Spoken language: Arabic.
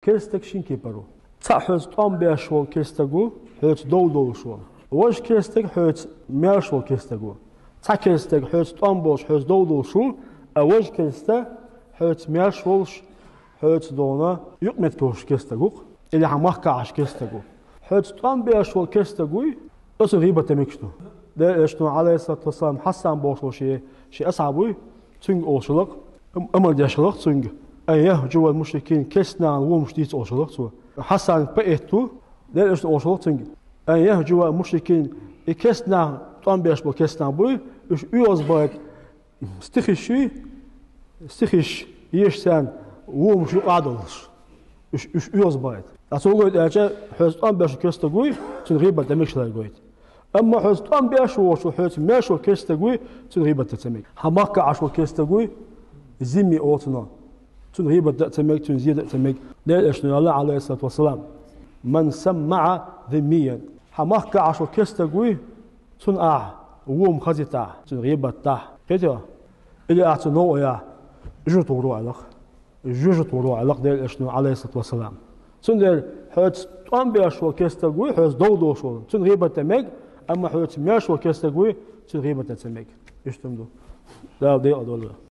كيستك شين كيبرو تحوز طعم بيشوال كيستكو حوت دو شوال واش كيستك حوت ميرشوال كيستكو تا كيستك حوت طعم بوش حوت دو شو واش كيستك حوت ميرشوالش حوت دونا يقمت كوش كيستكو اللي حماكعش كيستكو حوت طعم بيشوال كيستكو أصل غيبة تمكشتو ده إشتو عليه الصلاة والسلام حسن بوشو شيء أصعبوي تنج أوشلق أمر ديشلق تنج أيه جوا المشركين كسنا ومش ديت أوشلق تو حسن بقيتو ده إشتو أوشلق تنج أيه جوا المشركين كسنا طعم بيشبو كسنا بوي إيش يوز بايك استخش يشتان ومش يقعدلش إيش يوز بايك أتوقع إذا حوز طعم بيشو كستقوي تنغيبة دمكش لا يقويت أما حوز طعم بيشو حوز ماشو كستقوي تنغيبة تتمك حماك عشو كستقوي زمي أوتنا تنغيبة تتمك تنزيد تتمك ليش الله عليه الصلاة والسلام من سمع ذميا حماك عشو كستقوي تنقع ووم خزيتا تنغيبة تاع كده اللي أعتنوا يا جوتورو علق ديال إشنو عليه الصلاة والسلام تندل حوت طعم بيشو كستقوي حوت دو شو تنغيبة تمك أما حوت ميشو كستقوي تنغيبة تتمك إيش تمدو لا دي أدوله